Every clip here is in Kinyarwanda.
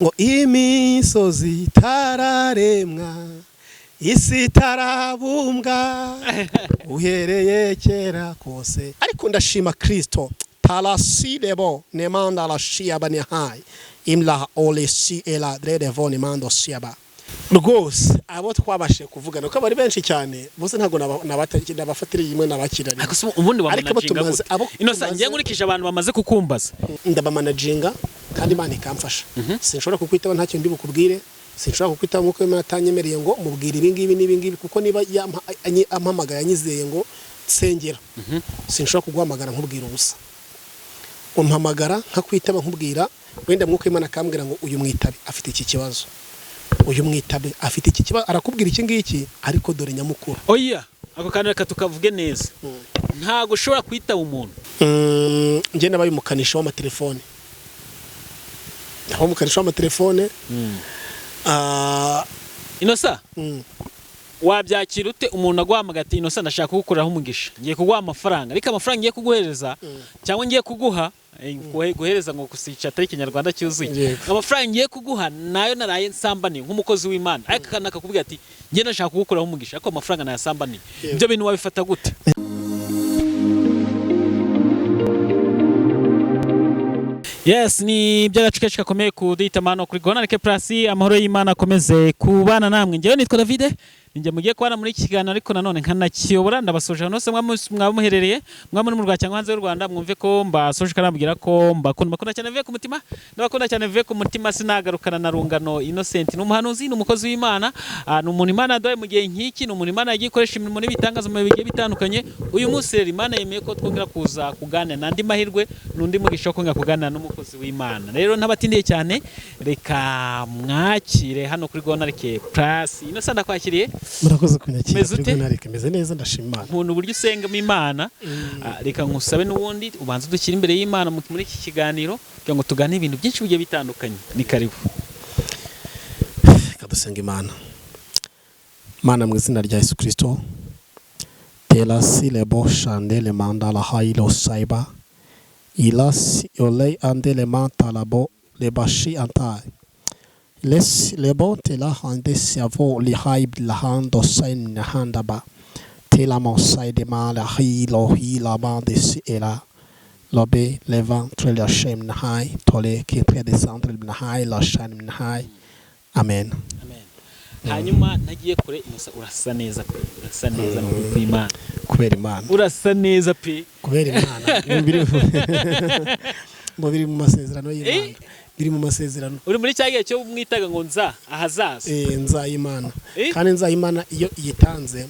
ngo imisozi itararemwa isi itarabumbwa uhereye kera kose ariko ndashima Kristo talasidebo nemanda la shiaba ni hai imla olisi ela dredevo nemando siaba rwose abo twabashe kuvugana ko bari benshi cyane bose ntago nabatakira bafatiriye imwe nabakirari ubundi bamanaginga gute Innocent ngiye nkurikije abantu bamaze kukumbaza ndabamanaginga kandi Imana ikamfasha sinshobora kukwitaba ntacyo ndi bukubwire sinshobora kukwitaba nkuko Imana atanyemereye ngo mubwire ibi ngibi kuko niba ampamagara yanyizeye ngo sengera sinshobora kuguhamagara nkubwira ubusa umpamagara nkakwitaba nkubwira wenda mwuko Imana akambwira ngo uyu mwitabe afite iki kibazo uyu mwitabe afite iki kibazo arakubwira iki ngiki ariko dore nyamukuru oya ako kantu reka tukavuge neza ntago ushobora kwitaba umuntu nge nabaye umukanisha w'amatelefone aho umukanisha w'amatelefone Innocent wabyakira ute umuntu aguhamagara ati Innocent ndashaka kugukoreraho umugisha ngiye kuguha amafaranga ariko amafaranga ngiye kuguhereza cyangwa ngiye kuguha guhereza ngo kusica atari Kinyarwanda cyuzuye amafaranga ngiye kuguha nayo naraye nsambani nk'umukozi w'Imana ariko kana akakubwira ati ngiye ndashaka kugukoreraho umugisha ariko amafaranga nayasambani ibyo bintu wabifata gute Yes ni by'agacika gakomeye kudita mano kuri Gonareke Plus amahoro y'Imana akomeze kubana namwe ngewe nitwa David ninjye mugiye kubana muri iki kiganiro ariko nanone nkanakiyobora ndabasoje hose mwamuherereye mwamuri mu Rwanda cyangwa hanze y'u Rwanda mwumve ko mbasoje kanabwira ko mbakunda cyane vuye ku mutima ndabakunda cyane vuye ku mutima sinagarukana na rungano Innocent n'umuhanuzi n'umukozi w'Imana n'umuntu Imana yadoye mu gihe nk'iki n'umuntu Imana yagiye ikoresha imirimo n'ibitangaza mu bigiye bitandukanye uyu munsi rero Imana yemeye ko twongera kuza kuganira nandi mahirwe n'undi mugisha ko kuganira n'umukozi w'Imana rero ntabatindiye cyane reka mwakire hano kuri Gonareke Plus Innocent ndakwakiriye murakoze kunyakira kuri Gonareke meze neza ndashima nkuntu buryo usenga mu Imana reka nkusabe n'ubundi ubanze dukira imbere y'Imana muri iki kiganiro kugira ngo tugane ibintu byinshi bigiye bitandukanye ni karibu kadusenga Imana mu izina rya Yesu Kristo telasi lebo chandele mandala hailo saiba ilasi olei andele mantalabo lebashi antai les lebo tela hande siavo li haib la hando sain handaba tela mosai de mala hila bande si era lobe le ventre la shem na hai tole qui près des centres na hai la shan na hai amen hanyuma nagiye kure Innocent urasa neza pe urasa neza no kw'Imana kubera Imana urasa neza pe kubera Imana biri mu masezerano y'Imana biri mu masezerano uri muri cyagiye cyo mwitaga ngo ahazaza nzayimana kandi nzayimana iyo yitanze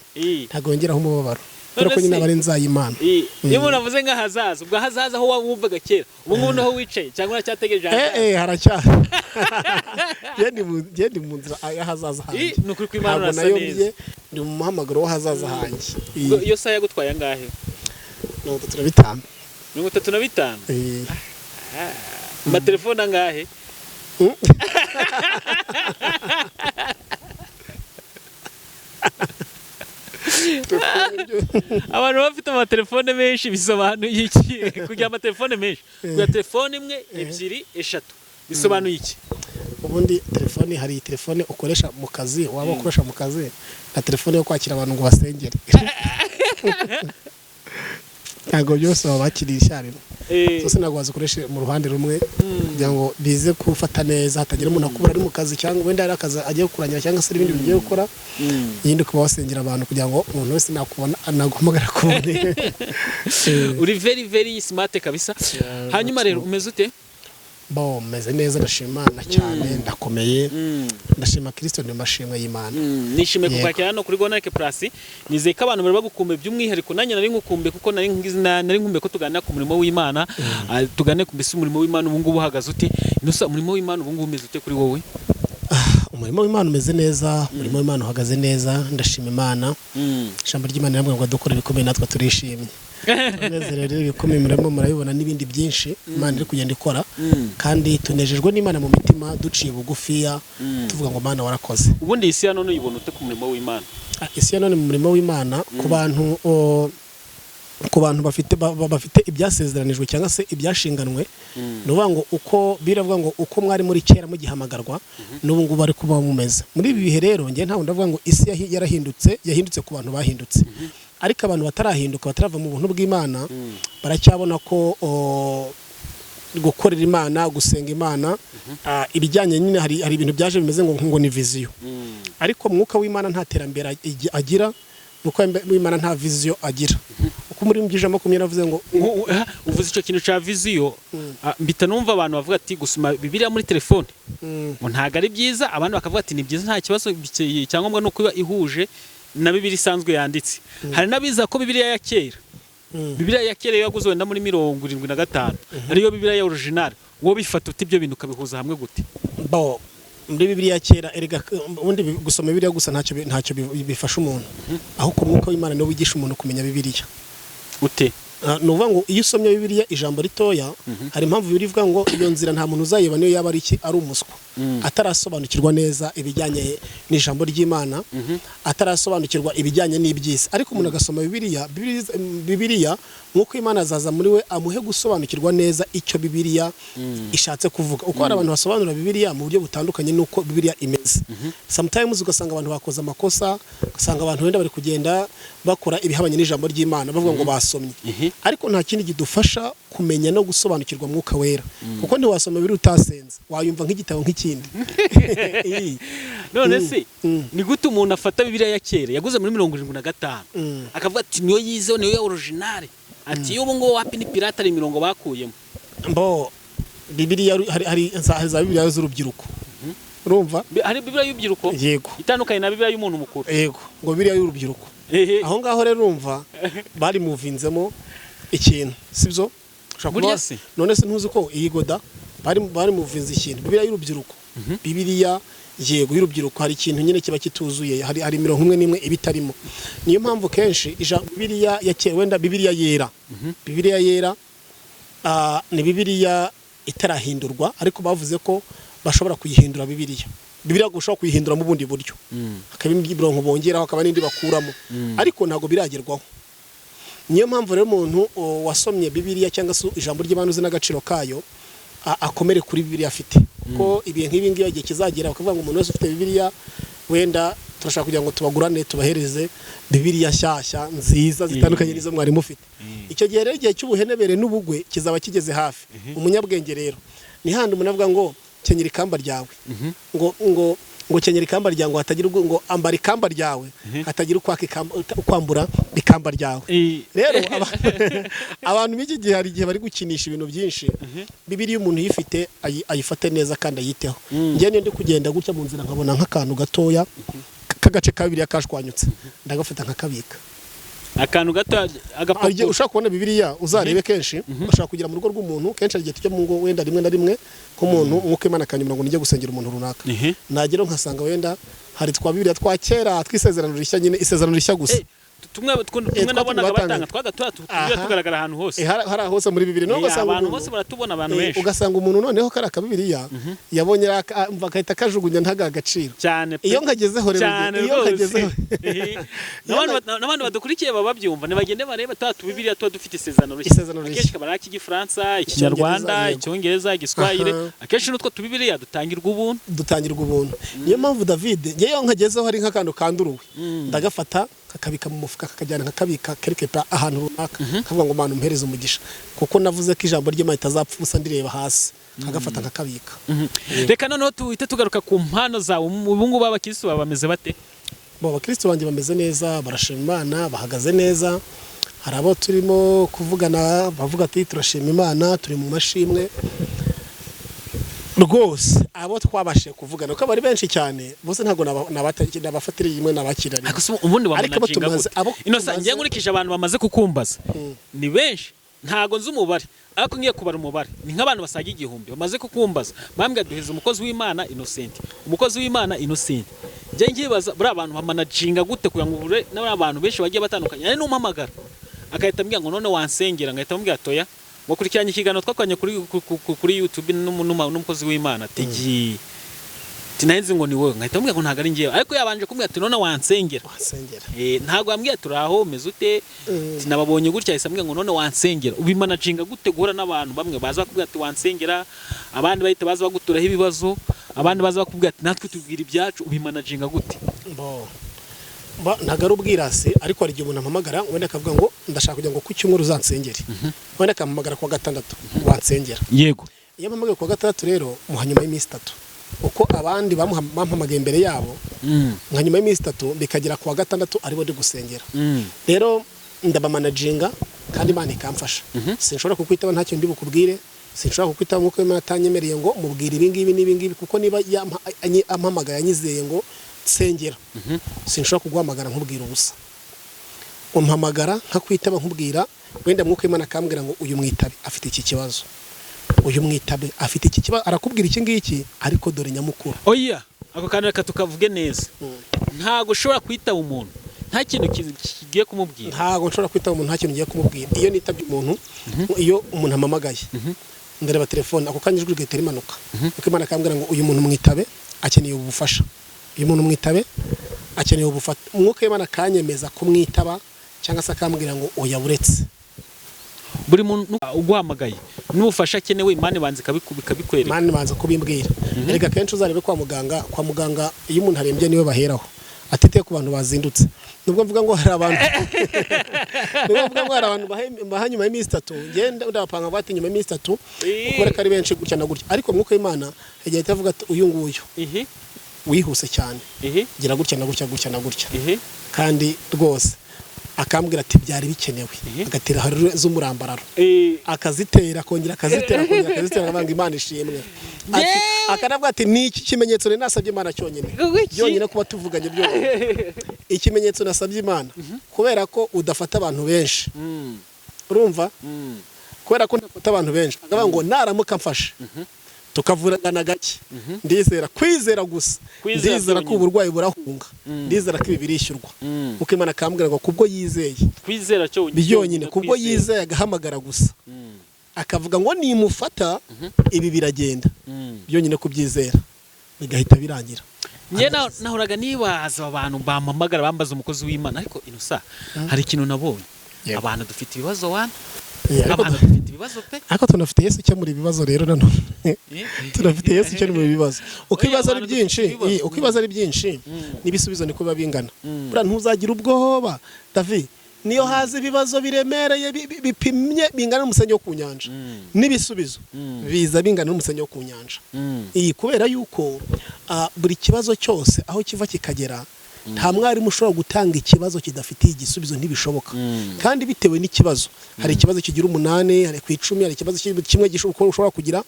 ntagongeraho umubabaro dore ko nyine abari nzayimana iyo umuntu avuze nk'ahazaza ubwo ahazaza aho wumvaga kera ubu ngubu naho wicaye cyangwa uracyategereje haracyari ndi mu nzira y'ahazaza hanjye ni ukuri kw'Imana urasa neza ndi mu muhamagaro w'ahazaza hanjye iyo saha yagutwaye angahe 35 35 amatelefone angahe abantu bafite amatelefone menshi bisobanuye iki kugira amatelefone menshi kugira telefone imwe ebyiri eshatu bisobanuye iki ubundi telefone hari telefone ukoresha mu kazi waba ukoresha mu kazi na telefone yo kwakira abantu ngo basengere ntago byose babakiriye ishyariro zose ntabwo wazikoreshe mu ruhande rumwe kugira ngo bize gufata neza hatagira umuntu akubura ari mu kazi cyangwa wenda ari akazi agiye kurangira cyangwa se ibindi bigiye gukora yindi kuba wasengera abantu kugira ngo umuntu wese nakubona anaguhamagara kubone uri very smart kabisa hanyuma rero umeze ute meze neza ndashima Imana cyane ndakomeye ndashima Kristo ni mashimwe y'Imana nishimiye kukwakira hano kuri Gonareke Plus nizeye ko abantu bari bagukumbe by'umwihariko nanjye nari ngukumbe kuko nari nkumbe ko tuganira ku murimo w'Imana tugane ku mbese umurimo w'Imana ubu ngubu uhagaze ute Innocent umurimo w'Imana ubu ngubu umeze ute kuri wowe umurimo w'Imana umeze neza umurimo w'Imana uhagaze neza ndashima Imana ijambo ry'Imana riramubwira ngo dukora ibikomeye natwe turishimye tunezerere ibikomeye murabibona n'ibindi byinshi Imana iri kugenda ikora kandi tunejejwe n'Imana mu mitima duciye bugufiya tuvuga ngo Mana warakoze ubundi isi ya none uyibona ute ku murimo w'Imana isi ya none mu murimo w'Imana ku bantu ku bantu bafite ibyasezeranijwe cyangwa se ibyashinganwe nuvuga ngo uko biravuga ngo uko mwari muri kera mugihamagarwa n'ubu ngubu bari kuba mumeze muri ibi bihe rero ngiye ntawe ndavuga ngo isi yahindutse ku bantu bahindutse ariko abantu batarahinduka batarava mu buntu bw'Imana baracyabona ko gukorera Imana gusenga Imana ibijyanye nyine hari ibintu byaje bimeze ngo ni viziyo ariko mwuka w'Imana nta terambere agira nuko w'Imana nta viziyo agira uko muri mbyijamo kumye navuze ngo uvuze icyo kintu cya viziyo mbita numva abantu bavuga ati gusoma Bibiliya muri telefone ngo ntago ari byiza abandi bakavuga ati ni byiza nta kibazo cyangwa no kuba ihuje na Bibiliya isanzwe yanditse hari nabiza ko Bibiliya ya kera Bibiliya ya kera yaguze wenda muri 75 ariyo Bibiliya ya original wo bifata uti ibyo bintu kabihuza hamwe gute muri Bibiliya kera erega ubundi gusoma Bibiliya gusa ntacyo bifasha umuntu aho ku mwuka w'Imana no wigisha umuntu kumenya Bibiliya ute nuvuga ngo iyo usomye Bibiliya ijambo ritoya hari impamvu birivuga ngo iyo nzira nta muntu uzayeba niyo yaba ari umuswa atarasobanukirwa neza ibijyanye n'ijambo ry'Imana atarasobanukirwa ibijyanye n'ibyisi ariko umuntu agasoma Bibiliya nk'uko Imana azaza muri we amuhe gusobanukirwa neza icyo Bibiliya ishatse kuvuga uko hari abantu basobanura Bibiliya mu buryo butandukanye nuko Bibiliya imeze sometimes ugasanga abantu bakoze amakosa ugasanga abantu wenda bari kugenda bakora ibihabanye n'ijambo ry'Imana bavuga ngo basomye ariko nta kindi gidufasha kumenya no gusobanukirwa mwuka wera kuko ntiwasoma Bibiliya utasenze wayumva nk'igitabo nk'ikindi none se ni gute umuntu afata Bibiliya ya kera yaguze muri 75 akavuga ati niyo yizeho niyo ya original ati yo ngo wapi ni pirate ari mirongo bakuyemo Bibiliya hari za Bibiliya z'urubyiruko urumva hari Bibiliya y'urubyiruko yego itandukanye na Bibiliya y'umuntu mukuru yego ngo Bibiliya y'urubyiruko aho ngaho rero urumva bari muvinzemo ikintu sibyo none se ntuzi ko iyigoda bari muvinze ikintu Bibiliya y'urubyiruko Bibiliya yego y'urubyiruko hari ikintu nyine kiba kituzuye hari 11 ibitarimo niyo mpamvu kenshi Bibiliya ya kera wenda Bibiliya yera Bibiliya yera ni Bibiliya itarahindurwa ariko bavuze ko bashobora kuyihindura Bibiliya gushobora kuyihindura mu bundi buryo akabindi bronko bongeraho akaba n'indi bakuramo ariko ntago biragerwaho niyo mpamvu rero umuntu wasomye Bibiliya cyangwa se ijambo ry'Imana uzi n'agaciro kayo akomere kuri Bibiliya afite ko ibihe nk'ibi ngibi igihe kizagera bakavuga ngo umuntu wese ufite Bibiliya wenda turashaka kugira ngo tubagurane tubahereze Bibiliya shyashya nziza zitandukanye n'izo mwari mufite icyo gihe rero igihe cy'ubuhenebere n'ubugwe kizaba kigeze hafi umunyabwenge rero ni handi umuntu avuga ngo kenyera ikamba ryawe ngo kenyera ikamba ryawe ngo hatagira ngo ambara ikamba ryawe hatagira kwambura ikamba ryawe rero abantu b'iki gihe hari igihe bari gukinisha ibintu byinshi Bibiliya umuntu yifite ayifate neza kandi ayiteho njye ndi kugenda gutya mu nzira nkabona nk'akantu gatoya k'agace ka Bibiliya kashwanyutse ndagafata nkakabika akantu gato agapapuro ushaka kubona Bibiliya uzarebe kenshi ushaka kugira mu rugo rw'umuntu kenshi agiye tujya mu ngo wenda rimwe na rimwe ko umuntu nk'uko Imana akanyuma ngo nijye gusengera umuntu runaka nagera nkasanga wenda hari twa Bibiliya twa kera twisezerano rishya nyine isezerano rishya gusa tumwe nabonaga batanga tugaragara ahantu hose hari hose muri Bibiliya no gasanga abantu bose baratubona abantu benshi ugasanga umuntu noneho karaka Bibiliya yabonye akahita kajugunya ntaga agaciro cyane iyo ngagezeho rero iyo ngagezeho n'abantu badukurikiye baba babyumva nibagende bareba tatu Bibiliya tuba dufite isezerano akenshi kabara cy'igifaransa ikinyarwanda icyongereza igiswahili akenshi n'utwo tubibiliya dutangirwa ubuntu niyo mpamvu David ngeyo ngagezeho hari nk'akantu kanduruwe ndagafata kakabika mu mufuka kakajyana nkakabika kerekepa ahantu runaka kavuga ngo Mana umpereze umugisha kuko navuze ko ijambo ry'Imana itazapfa ubusa ndireba hasi kagafata nkakabika reka noneho tuhite tugaruka ku mpano zawe ubu ngubu abakristo bameze bate abakristo banjye bameze neza barashima Imana bahagaze neza hari abo turimo kuvugana bavuga ati turashima Imana turi mu mashimwe rwose abo twabashe kuvugana uko bari benshi cyane bose ntago nabafatiriye imwe nabakirana ubundi bamunajinga gute Innocent ngiye nkurikije abantu bamaze kukumbaza ni benshi ntago nzi umubare ariko ngiye kubara umubare ni nk'abantu basaga 1000 bamaze kukumbaza bambwa duheze umukozi w'Imana Innocent ngiye baza buri abantu bamanajinga gute kugira ngo ubure n'abantu benshi bagiye batandukanye ari n'umpamagara akahita mbwira ngo none wansengera ngahita mbwira toya wakurikiranye ikiganiro twakwanye kuri YouTube n'umukozi w'Imana tegi tinahenze ngo ni wowe ngahita mubwira ngo ntago ari ngiye ariko yabanje kumbwira ati none wansengera ntago yambwiye turaho meze ute tinababonye gutya yisambwiye ngo none wansengera ubimanaginga gute guhura n'abantu bamwe baza bakubwira ati wansengera abandi bahita baza baguturaho ibibazo abandi baza bakubwira ati natwe tubwira ibyacu ubimanaginga gute ntago ari ubwirasi ariko hari igihe umuntu ampamagara wenda akavuga ngo ndashaka kugira ngo ku cyumweru uzansengere wenda akampamagara kuwa gatandatu wansengera yego iyo ampamagaye kuwa gatandatu rero muha nyuma y'iminsi 3 uko abandi bampamagaye imbere yabo nka nyuma y'iminsi 3 bikagera kuwa gatandatu aribo ndi gusengera rero ndabamanaginga kandi Imana ikamfasha sinshobora kukwitaba ntacyo ndi bukubwire sinshobora kukwitaba nk'uko Imana atanyemereye ngo mubwire ibi ngibi kuko niba ampamagaye yanyizeye ngo sengera sinshobora kuguhamagara nkubwira ubusa umpamagara nkakwitaba nkubwira wenda mwuko Imana akambwira ngo uyu mwitabe afite iki kibazo uyu mwitabe afite iki kibazo arakubwira iki ngiki ariko dore nyamukuru oya ako kantu reka tukavuge neza ntago ushobora kwitaba umuntu nta kintu kigiye kumubwira ntago nshobora kwitaba umuntu nta kintu ngiye kumubwira iyo nitabye umuntu iyo umuntu amamagaye ndareba telefone ako kanyijwe gahita rimanuka kuko Imana akambwira ngo uyu muntu mwitabe akeneye ubufasha uyu muntu mwitabe akeneye ubufata umwuka Imana kanyemeza kumwitaba cyangwa se akambwira ngo oya buretse buri muntu uguhamagaye n'ubufasha akenewe Imana ibanze kabikwereka Imana ibanze kubimbwira erega kenshi uzarebe kwa muganga iyo umuntu arembye niwe baheraho atiteye ku bantu bazindutse nubwo mvuga ngo hari abantu bahanyuma y'iminsi 3 ngenda ndabapanga bati nyuma y'iminsi 3 ukore kari benshi gutya na gutya ariko mwuka Imana yagiye atavuga ati uyu nguyu wihuse cyane gira gutya na gutya na gutya kandi rwose akambwira ati byari bikenewe agatera harure z'umurambararo akazitera kongera akazitera abanga Imana ishimwe akanavuga ati ni iki kimenyetso nasabye Imana cyonyine byonyine kuba tuvuganye byo ikimenyetso nasabye Imana kubera ko udafata abantu benshi urumva kubera ko ndafata abantu benshi akavuga ngo naramuka mfashe tukavurana gake ndizera kwizera gusa ndizera ko uburwayi burahunga ndizera ko ibi birishyurwa uko Imana akambwira ngo kubwo yizeye kwizera cyo byonyine kubwo yizeye agahamagara gusa akavuga ngo nimufata ibi biragenda byonyine kubyizera bigahita birangira nge nahoraga nibaza abantu bampamagara bambaza umukozi w'Imana ariko inusa hari ikintu nabonye abantu dufite ibibazo wana abantu dufite ibibazo pe ariko tunafite Yesu cyamuri ibibazo rero nanone tunafite Yesu cyamuri ibibazo uko ibibazo ari byinshi n'ibisubizo niko biba bingana bura ntuzagira ubwoba David niyo haza ibibazo biremereye bipimye bingana n'umusenyi wo ku nyanja n'ibisubizo biza bingana n'umusenyi wo ku nyanja iyi kubera yuko buri kibazo cyose aho kiva kikagera nta mwarimu ushobora gutanga ikibazo kidafitiye igisubizo ntibishoboka kandi bitewe n'ikibazo hari ikibazo kigira 8 hari ku 10 hari ikibazo kimwe ushobora kugira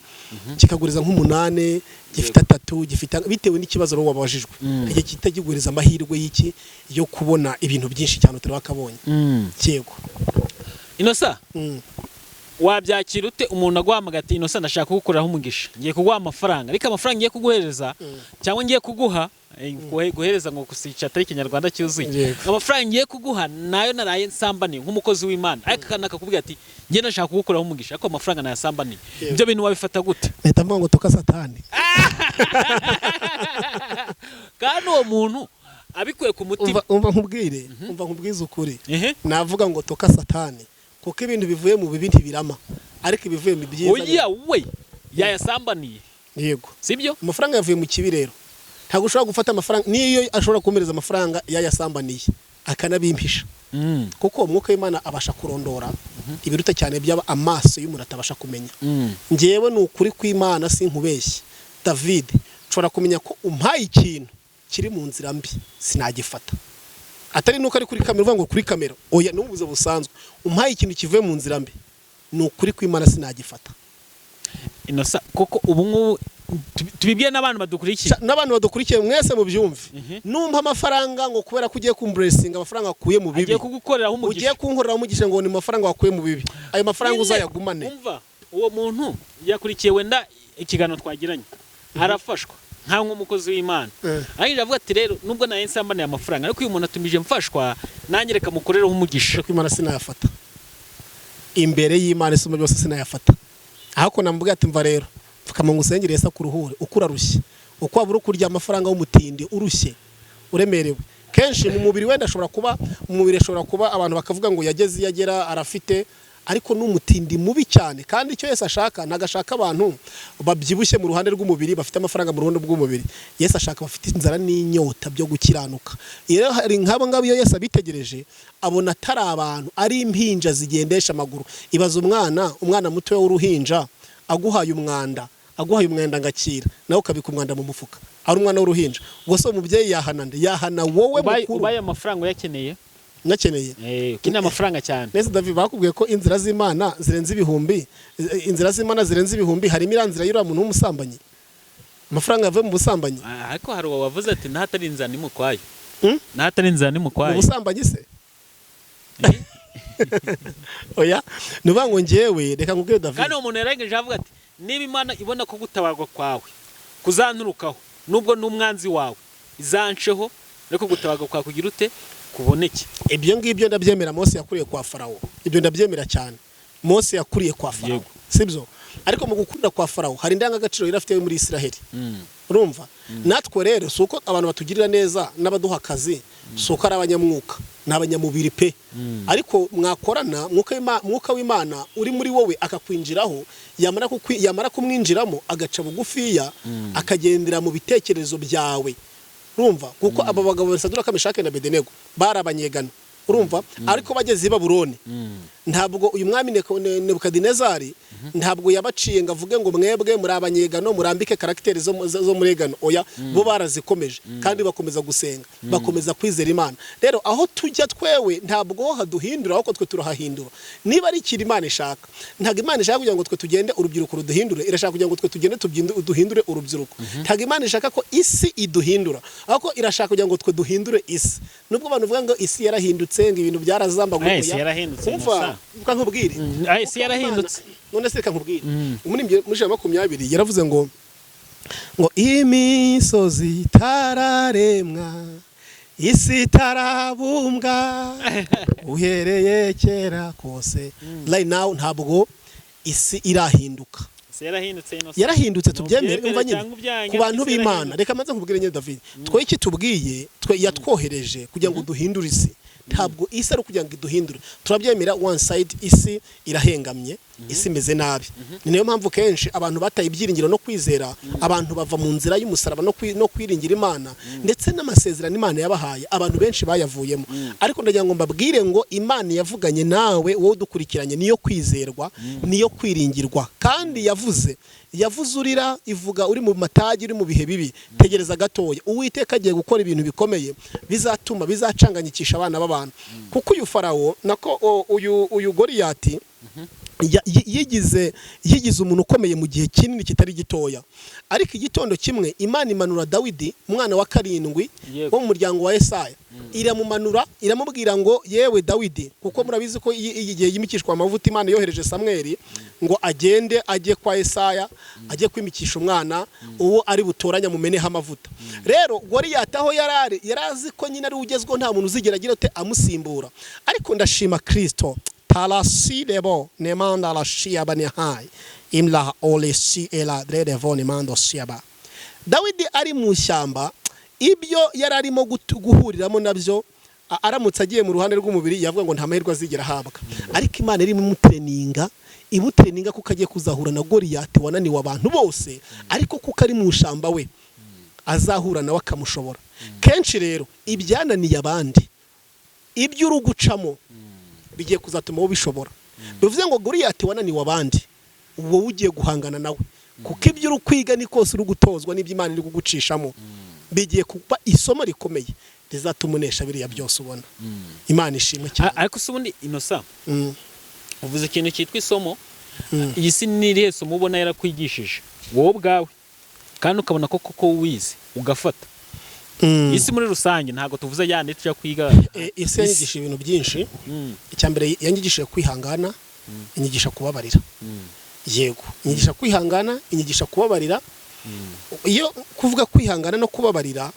kikaguriza nk'8 gifite 3 gifite bitewe n'ikibazo ro wabajijwe igihe kitagiguriza amahirwe y'iki yo kubona ibintu byinshi cyane utari wakabonye cyego Inosa wabyakira ute umuntu aguhamagara ati Inosa ndashaka kugukoreraho umugisha ngiye kuguha amafaranga ariko amafaranga ngiye kuguhereza cyangwa ngiye kuguha guhereza ngo kusica atari Kinyarwanda cyuzuye amafaranga ngiye kuguha nayo naraye nsambaniye nk'umukozi w'Imana ariko akakubwira ati ngiye ndashaka kugukoreraho umugisha ariko amafaranga nayasambaniye ibyo bintu wabifata gute leta mvuga ngo toka satani kandi uwo muntu abikuye ku mutima umva nkubwize ukuri navuga ngo toka satani kuko ibintu bivuye mu bibi ntibirama ariko ibivuye mu byiza oya we yayasambaniye yego sibyo amafaranga yavuye mu kibi rero ntago ushobora gufata amafaranga niyo ashobora kumereza amafaranga yayasambaniye akanabimpisha kuko umwuka w'Imana abasha kurondora ibiruta cyane byaba amaso y'umuntu atabasha kumenya ngewe n'ukuri kw'Imana sinkubeshye David nshobora kumenya ko umpaye ikintu kiri mu nzira mbi sinagifata atari nuko ari kuri kamera uvuga ngo kuri kamera oya n'ubuze busanzwe umpaye ikintu kivuye mu nzira mbi n'ukuri kw'Imana sinagifata Inosa koko ubu ngubu tubibwiye n'abantu badukurikiye mwese mu byumve numpa amafaranga ngo kubera ko ugiye kumblessinga amafaranga akuye mu bibi agiye kugukoreraho umugisha ugiye kunkoreraho umugisha ngo ni amafaranga wakuye mu bibi ayo mafaranga uzayagumane umva uwo muntu yakurikiye wenda ikiganiro twagiranye arafashwa nkaho umukozi w'Imana ariko avuga ati rero nubwo naye nsambaniye amafaranga ariko uyu muntu atumije mfashwa nanjye reka mukoreraho umugisha ko Imana sinayafata imbere y'Imana isumba byose sinayafata ahako namvuga ati mva rero mfukama ngusengere Yesu kuruhure ukurarushye uko waba uri kurya amafaranga y'umutindi urushye uremerewe. Kenshi mu mubiri wenda ashobora kuba abantu bakavuga ngo yageze yagera arafite, ariko n'umutindi mubi cyane. Kandi icyo Yesu ashaka nagashaka abantu babyibushye mu ruhande rw'umubiri, bafite amafaranga mu ruhande rw'umubiri. Yesu ashaka bafite inzara n'inyota byo gukiranuka. Rero hari nk'abo ngabo iyo Yesu abitegereje abona atari abantu, ari impinja zigendesha amaguru. Ibaza umwana muto w'uruhinja aguhaye umwanda ngakira, nawe ukabika umwanda mu mufuka, ari umwana w'uruhinja. Ubwo se umubyeyi yahana wowe mukuru. Ubaye amafaranga uyakeneye nakeneye kina amafaranga cyane. Nese David bakubwiye ko inzira z'Imana zirenze ibihumbi, harimo iranzira y'ura muntu w'umusambanyi, amafaranga yavuye mu busambanyi. Ariko hari wavuze ati ntatari inzira ni mukwayo, ntatari inzira ni mukwayo mu busambanyi se. Oya nuvuga ngo ngewe reka nkubwire David, kandi umuntu yarengeje avuga ati niba Imana ibona ko gutabarwa kwawe kuzanturukaho nubwo n'umwanzi wawe izanceho, ariko gutabarwa kwawe kugira ute kuboneke. Ibyo ngibyo ndabyemera. Mose yakuriye kwa Farawo, ibyo ndabyemera cyane. Mose yakuriye kwa Farawo, sibyo? Ariko mu gukunda kwa Farawo hari indangagaciro irafite muri Isiraheli. Urumva? Natwe rero suko abantu batugirira neza n'abaduha akazi, suko ari abanyamwuka n'abanyamubiri pe. Ariko mwakorana mwuka w'Imana uri muri wowe akakwinjiraho, yamara kumwinjiramo agaca bugufiya, akagendera mu bitekerezo byawe. Urumva? Kuko aba bagabo Saduraka, Meshaki na Abedenego bari abanyegano. Urumva? Ariko bageze i Babuloni, ntabwo uyu mwami Nebukadinezari ntabwo yabaciye ngo avuge ngo mwebwe muri abanyegano murambike karakteri zo muri egano. Oya, bo barazikomeje kandi bakomeza gusenga, bakomeza kwizera Imana. Rero aho tujya twewe ntabwo haduhindura, ahubwo twe turahahindura. Niba ari ikiri Imana ishaka, ntabwo Imana ishaka kugira ngo twe tugende urubyiruko ruduhindure, irashaka kugira ngo twe tugende duhindure urubyiruko. Ntabwo Imana ishaka ko isi iduhindura, ahubwo irashaka kugira ngo twe duhindure isi. Nubwo abantu bavuga ngo isi yarahindutse, ngo ibintu byarazambaguye, isi yarahindutse. Umva nkubwire, isi yarahindutse. None se reka nkubwire, muri 2020 yaravuze ngo imisozi itararemwa, isi itarabumbwa, uhereye kera kose. Right now ntabwo isi irahinduka. Yarahindutse tubyemere. Umva nyine ku bantu b'Imana, reka maze nkubwire nyine David, twe iki tubwiye, yatwohereje kugira ngo duhindure isi. Ntabwo isi ari kugira ngo iduhindure, turabyemera. One side isi irahengamye, isi imeze nabi. Ni nayo mpamvu kenshi abantu bataye ibyiringiro no kwizera, abantu bava mu nzira y'umusaraba no kwiringira Imana, ndetse n'amasezerano Imana yabahaye abantu benshi bayavuyemo. Ariko ndagira ngo mbabwire ngo Imana yavuganye nawe wowe dukurikiranye niyo kwizerwa, niyo kwiringirwa. Kandi yavuze urira, ivuga uri mu matage, uri mu bihe bibi, tegereza gatoya, Uwiteka agiye gukora ibintu bikomeye bizatuma bizacanganyikisha abana b'abantu. Kuko uyu Farawo nako uyu Goliyati yigize umuntu ukomeye mu gihe kinini kitari gitoya. Ariko igitondo kimwe Imana imanura Dawidi, umwana wa 7 wo mu muryango wa Yesaya, iramumanura, iramubwira ngo yewe Dawidi, kuko murabizi ko igihe yimikishwa amavuta Imana yohereje Samweli ngo agende ajye kwa Yesaya, ajye kwimikisha umwana uwo ari butoranya mumeneho amavuta. Rero Goliyati aho yarazi ko nyine ari ugezweho, nta muntu uzigera agira ate amusimbura. Ariko ndashima Kristo Talasilebo nemanda la shiaba ne hai imla olesi ela dredevo nemando siaba. Dawidi ari mu shyamba, ibyo yararimo guhuriramo nabyo, aramutse agiye mu ruhande rw'umubiri yavuga ngo nta mahirwe azigera ahabwa. Ariko Imana iri mu imutreninga kuko agiye kuzahura na Goliyati wananiwe abantu bose, ariko kuko ari mu shyamba we azahura nawe akamushobora. Kenshi rero ibyananiye abandi, ibyo urugucamo bigiye kuzatuma ubishobora. Bivuze ngo Goliyati wananiwe abandi, wowe ugiye guhangana nawe, kuko ibyo urukwiga ni kose urugutozwa n'ibyo Imana iri kugucishamo, bigiye kuba isomo rikomeye rizatuma unesha biriya byose ubona. Imana ishimwe cyane. Ariko se ubundi Innocent, uvuze ikintu cyitwa isomo. Iyi si ni irihe somo ubona yarakwigishije wowe ubwawe, kandi ukabona ko koko wize ugafata? Isi muri rusange ntago tuvuze yandi tujya kwiga. Isi yanyigisha ibintu byinshi. Icyambere yanyigishije kwihangana, inyigisha kubabarira. Yego, inyigisha kwihangana, inyigisha kubabarira. Iyo kuvuga kwihangana no kubabarira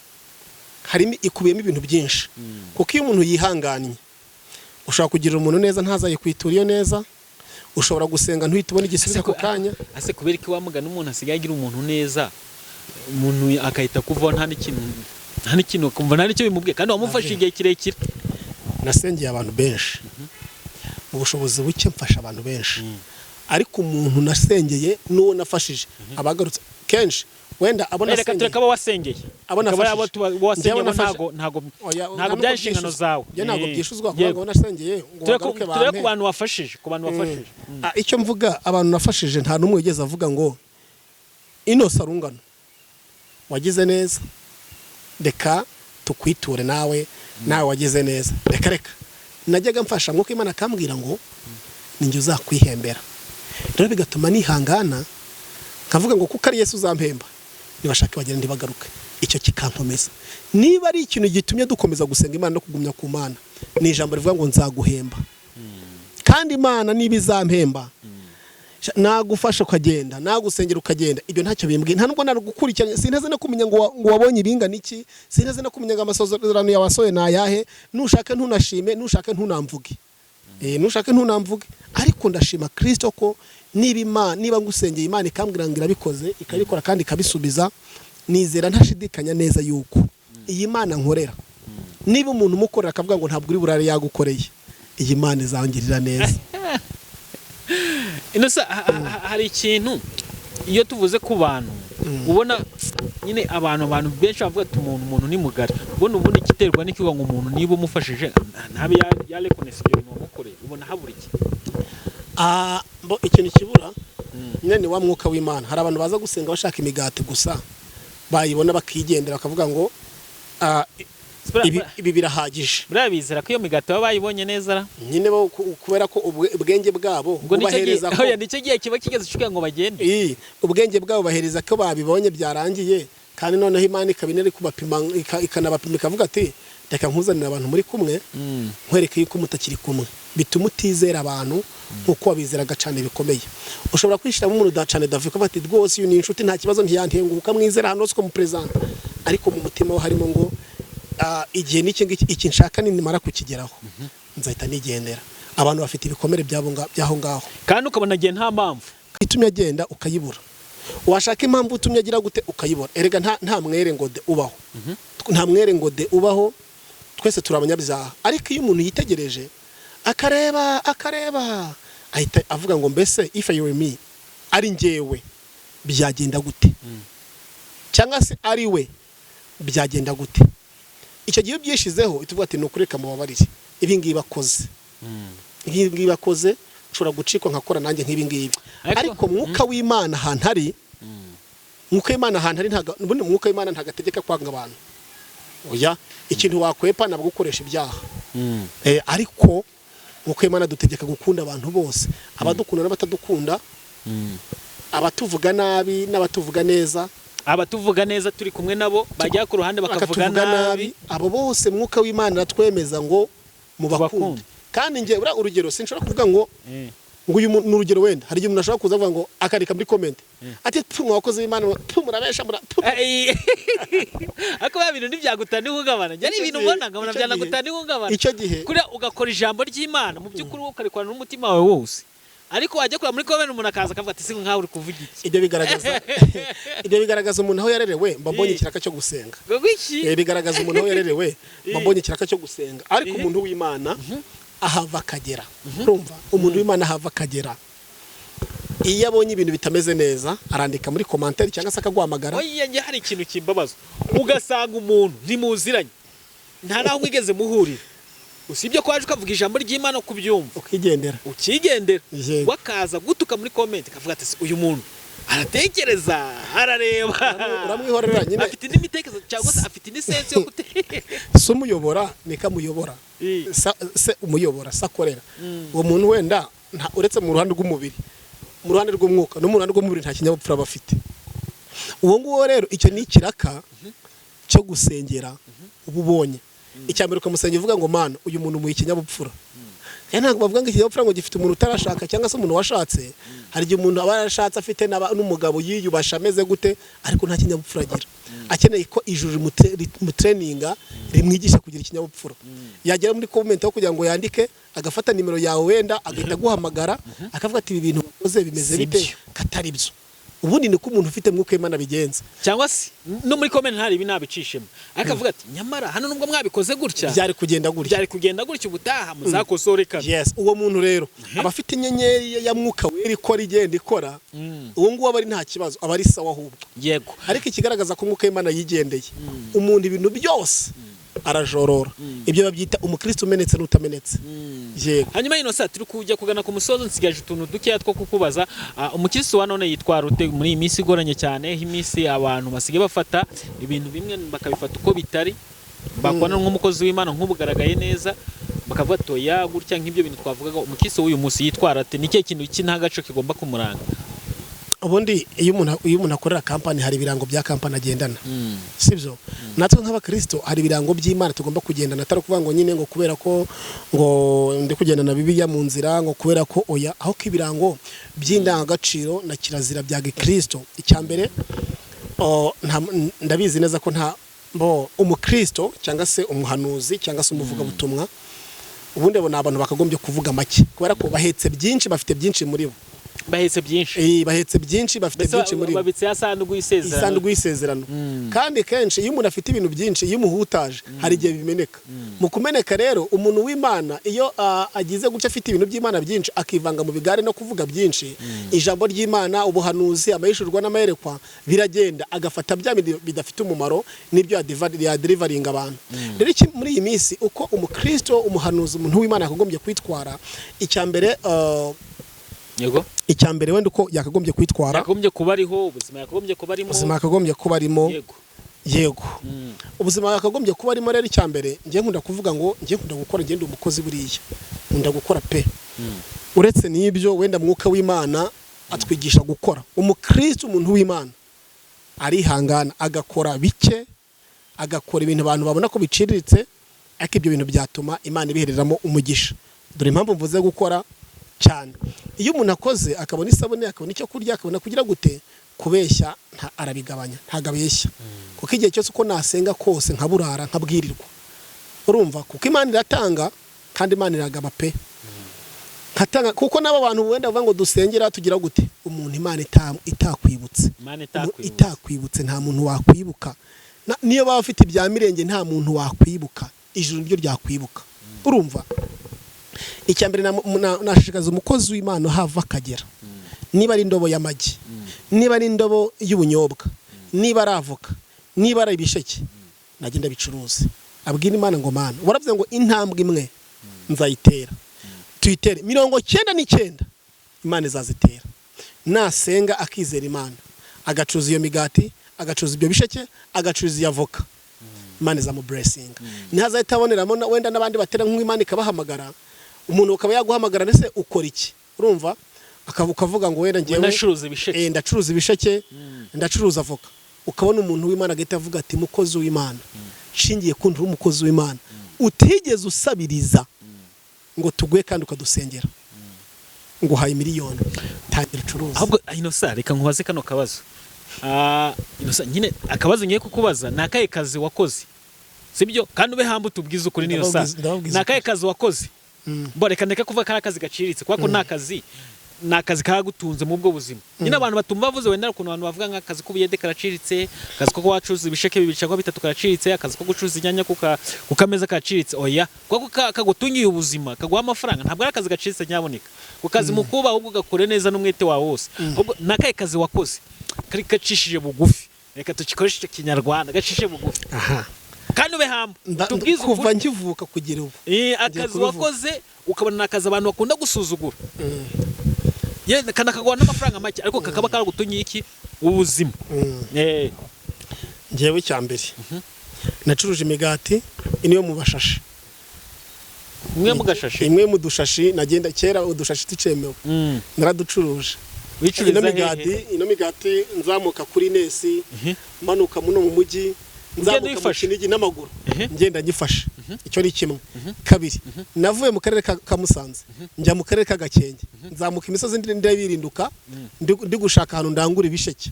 harimo ikubiyemo ibintu byinshi. Kuko iyo umuntu yihanganye, ushobora kugira umuntu neza ntazaye kwitura iyo neza, ushobora gusenga ntuhite ubona igisubizo ako kanya. Ase kubera ko wamugana umuntu asigaye agira umuntu neza, umuntu akahita kuvaho nta n'ikintu kumva nta n'icyo bimubwiye kandi wamufashije igihe kirekire. Nasengeye abantu benshi mu bushobozi buke, mfasha abantu benshi, ariko umuntu nasengeye n'uwo nafashije abagarutse kenshi wenda abona reka tureka abo wasengeye abona ntago byari inshingano zawe, ntago byishuzwa kuvuga ngo nasengeye ngo bagaruke bampe. Tureka ku bantu wafashije. Icyo mvuga abantu nafashije nta numwe wigeze avuga ngo ino sarungano wagize neza, reka tukwiture nawe wagize neza, reka najyaga mfasha nk'uko Imana akambwira ngo ninjye uzakwihembera. Rero bigatuma nihangana nkavuga ngo kuko ari Yesu uzampemba, nibashaka bagenda ndibagaruke. Icyo kikankomeza. Niba ari ikintu gitumye dukomeza gusenga Imana no kugumya ku Mana, ni ijambo rivuga ngo nzaguhemba. Kandi Imana niba izampemba, nagufasha ukagenda, nagusengera ukagenda, ibyo ntacyo bimbwiye. Nta nubwo narugukurikiranye, sintaze no kumenya ngo wabonye ibingana iki, sintaze no kumenya ngo amasezerano yawasoye nayahe. Nushaka ntunashime, nushaka ntunamvuge. Nushaka ntunamvuge, ariko ndashima Kristo ko niba ngusengeye Imana ikambwira ngo irabikoze, ikabikora kandi ikabisubiza, nizera ntashidikanya neza yuko iyi Mana nkorera, niba umuntu umukorera akavuga ngo ntabwo uri burare yagukoreye, iyi Mana izangirira neza. Inosa hari ikintu iyo tuvuze ku bantu ubona nyine abantu benshi bavuga ati umuntu ni mugari, ubona ubundi kiterwa n'ikivuga ngo umuntu niba umufashije ntabe yarekonesa ibyo bintu wamukoreye, ubona habura iki? Ikintu kibura nyine ni wa mwuka w'Imana. Hari abantu baza gusenga bashaka imigati gusa, bayibona bakigendera bakavuga ngo ibi birahagije. Burabizera ko iyo migati baba bayibonye neza nyine bo kubera ko ubwenge bwabo bubahereza ko nicyo gihe kiba kigeze cyuka ngo bagende. Ubwenge bwabo bahereza ko babibonye byarangiye, kandi noneho Imana ikabinere kubapima ikanabapima ikavuga ati reka nkuzanira abantu muri kumwe nkwereke yuko mutakiri kumwe, bituma utizera abantu nkuko wabizeraga cyane bikomeye. Ushobora kwishiramo umuntu udacane David ko ati rwose uyu ni inshuti nta kibazo ntiyantenguka mwizera hano siko mu president, ariko mu mutima we harimo ngo igihe iki nshaka nimara kukigeraho nzahita nigendera. Abantu bafite ibikomere by'aho ngaho, kandi ukabona agiye nta mpamvu itumye agenda ukayibura. Washaka impamvu utumye agira gute ukayibura. Erega nta mwere ngo de ubaho, nta mwere ngo de ubaho, twese turabanyabyaha. Ariko iyo umuntu yitegereje akareba ahita avuga ngo mbese if I were me, ari njyewe byagenda gute, cyangwa se ari we byagenda gute. Icyo gihe byishizeho ituvuga ati nukureka mubabarire ibi ngibi bakoze, ushobora gucikwa nkakora nanjye nk'ibi ngibi. Ariko mwuka w'Imana ahantu hari, mwuka w'Imana ntagategeka kwanga abantu. Oya, ikintu wakwepa nabwo gukoresha ibyaha. Ariko mwuka w'Imana dutegeka gukunda abantu bose, abadukunda n'abatadukunda, abatuvuga nabi n'abatuvuga neza. Abatuvuga neza turi kumwe nabo bajya ku ruhande bakavuga nabi, abo bose mwuka w'Imana natwemeza ngo mubakunde. Kandi nge urugero sinshobora kuvuga ngo uyu n'urugero wenda hari igihe umuntu ashobora kuza avuga ngo akarika muri comment ati mwakoze w'Imana murabesha ako babintu ntibyagutana ihungabana, ari ibintu ubona ngo byanagutana ihungabana. Icyo gihe kuri ugakora ijambo ry'Imana mu by'ukuri ukarikwana n'umutima wawe wose, ariko wajya kura muri comment umuntu akaza akavuga ati nkaho uri kuvuga iki. Ibyo bigaragaza umuntu aho yarerewe mbambonye ikiraka cyo gusenga. Bigaragaza umuntu aho yarerewe mbambonye ikiraka cyo gusenga. Ariko umuntu w'Imana ahava akagera. Urumva umuntu w'Imana ahava akagera, iyo abonye ibintu bitameze neza arandika muri commentaire cyangwa se akaguhamagara. Oya njye hari ikintu kimbabaza, ugasanga umuntu ntimuziranye nta naho mwigeze muhurira, usibye ko waje ukavuga ijambo ry'Imana kubyumva ukigendera wakaza gutuka muri comment kavuga ati uyu muntu aratekereza arareba, uramwihorera nyine afite indi mitekerezo cyangwa se afite indi sense yo so umuyobora nikamuyobora se umuyobora sakorera uwo muntu wenda uretse mu ruhande rw'umubiri, mu ruhande rw'umwuka no mu ruhande rw'umubiri nta kinyabupfura bafite. Uwo nguwo rero icyo ni ikiraka cyo gusengera ububonye. Icyambere ukamusengera uvuga ngo Mana uyu muntu mu ikinyabupfura. Ntabwo bavuga ngo ikinyabupfura ngo gifite umuntu utarashaka cyangwa se umuntu washatse. Hari igihe umuntu aba yarashatse afite n'umugabo yiyubasha ameze gute ariko nta kinyabupfura agira. Akeneye ko ijuru mu traininga rimwigisha kugira ikinyabupfura. Yagera muri comment aho kugira ngo yandike agafata nimero yawe wenda agahita guhamagara akavuga ati ibi bintu wakoze bimeze bite katari byo. ubundi niko umuntu ufite mwuka w'Imana bigenza. cyangwa se no muri comment hari ibi nabicishemo akavuga ati nyamara hano nubwo mwabikoze gutya byari kugenda gutya ubutaha muzakosorekana. Yes, uwo muntu rero abafite inyenyeri ya mwuka wera ikora igenda ikora, uwo nguwo aba ari nta kibazo, aba ari sawa ahubwo. Yego, ariko ikigaragaza ko mwuka w'Imana yigendeye umuntu ibintu byose arajorora. Ibyo babyita umukristo umenetse n'utamenetse. Yego. Hanyuma Innocent turi kujya kugana ku musozo, nsigaje utuntu dukeya two kukubaza. Umukristo wa none yitwa rute muri iyi minsi igoranye cyane? Iminsi abantu basigaye bafata ibintu bimwe bakabifata uko bitari, bakubona nk'umukozi w'Imana nk'ubugaragaye neza, bakavuga toya gutya nk'ibyo bintu twavugaga. Umukristo w'uyu munsi yitwara ate? Ni kihe kintu cy'intagaco kigomba kumuranga? Ubundi iyo umuntu akorera kampani hari ibirango bya kampani agendana, sibyo? Natwe nk'abakristo hari ibirango by'Imana tugomba kugendana, atari kuvuga ngo nyine ngo kubera ko ngo ndi kugendana Bibiliya mu nzira, ngo kubera ko oya, aho ko ibirango by'indangagaciro na kirazira bya Gikristo. Icyambere ndabizi neza ko nta umukristo cyangwa se umuhanuzi cyangwa se umuvuga butumwa ubundi abo abantu bakagombye kuvuga make, kubera ko bahetse byinshi, bafite byinshi muri bo. Bahetse byinshi bafite byinshi muri bo. Babitse yasandugu y'isezerano. Kandi kenshi iyo umuntu afite ibintu byinshi, iyo umuhutaje hari igihe bimeneka. Mu kumeneka rero umuntu w'Imana iyo agize gutya afite ibintu by'Imana byinshi akivanga mu bigare no kuvuga byinshi, ijambo ry'Imana, ubuhanuzi, amayishurwa n'amayerekwa biragenda, agafata bya bidafite umumaro n'ibyo ya delivering abantu. Rero muri iyi minsi uko umukristo, umuhanuzi, umuntu w'Imana akagombye kwitwara, icyambere wenda uko yakagombye kwitwara, yakagombye kuba ariho, ubuzima yakagombye kuba arimo. Yego. Ubuzima yakagombye kuba arimo. Rero icyambere ngiye nkunda kuvuga ngo ngiye nkunda gukora, ngende umukozi buriya nkunda gukora pe. Uretse n'ibyo wenda mwuka w'Imana atwigisha gukora. Umukristo, umuntu w'Imana arihangana agakora bike, agakora ibintu abantu babona ko biciriritse, ariko ibyo bintu byatuma Imana ibihereramo umugisha. Dore impamvu mvuze gukora cyane. Iyo umuntu akoze akabona isabune, akabona icyo kurya, akabona kugira gute, kubeshya arabigabanya, ntagabeshya. Kuko igihe cyose uko nasenga kose nkaburara nkabwirirwa, urumva, kuko Imana iratanga kandi Imana iragaba pe. Katanga kuko n'aba bantu wenda bavuga ngo dusengera tugira gute, umuntu Imana itakwibutse nta muntu wakwibuka. Niyo baba bafite ibya mirenge nta muntu wakwibuka, ijuru ryo ryakwibuka. Urumva, icyambere nashishikaza umukozi w'Imana hava akagera, niba ari indobo y'amagi, niba ari indobo y'ubunyobwa, niba ari avoka, niba ari ibisheke, nagenda bicuruze, abwira Imana ngo Mana waravuze ngo intambwe imwe nzayitera, tuyitere 99 Imana izazitera. Nasenga akizera Imana, agacuruza iyo migati, agacuruza ibyo bisheke, agacuruza iyo avoka, Imana izamu blessing. Ntazahita aboneramo wenda n'abandi batera nk'Imana ikabahamagara, umuntu ukaba yaguhamagara ndetse ukora iki, urumva, akavuga ngo wenda ngiye ndacuruza ibisheke, ndacuruza avoka, ukabona umuntu w'Imana agahita avuga ati mukozi w'Imana, shingiye ku nduru umukozi w'Imana utigeze usabiriza ngo tuguye kandi ukadusengera ngo haye miliyoni, tangira ucuruza. Ahubwo Innocent reka nkubaze kano kabazo. Innocent nyine akabazo ngiye kukubaza, nakaye kazi wakoze, sibyo? Kandi ube hambu tubwize ukuri Innocent, nakaye kazi wakoze? Reka ndeka kuva kari akazi gaciritse, kuko nakazi kagutunze mu bwo buzima. Nyine abantu batumva bavuze wenda ukuntu abantu bavuga nk'akazi k'ubuyede karaciritse, akazi ko wacuruza ibisheke bibicagwa 3 karaciritse, akazi ko gucuruza inyanya kukameza karaciritse. Oya, kuko kagutungiye ubuzima, kaguha amafaranga, ntabwo ari akazi gaciritse nyaboneka. Kukazi mukuba ahubwo gakore neza n'umwete wawe wose. Ahubwo nakaye kazi wakoze kari gacishije bugufi, reka tukikoreshe Kinyarwanda, gacishije bugufi. Aha, kandi ube hambu tubwize kuva nkivuka kugira ubu akazi wakoze ukabona nakaza abantu bakunda gusuzugura, kana kagwa n'amafaranga make, ariko kakaba karagutunye iki ubuzima. Ngewe cyambere nacuruje imigati iniyo mu bashashi, imwe mu dushashi, nagenda kera udushashi tucemewe, naraducuruje. Ino migati nzamuka kuri Nesi, manuka muno mu mujyi, nzamuka mu Kinigi n'amaguru, ngenda nyifashe. Icyo ni kimwe. Kabiri, navuye mu karere ka Musanze njya mu karere ka Gakenke, nzamuka imisozi ndabirinduka, ndi gushaka ahantu ndangura ibisheke,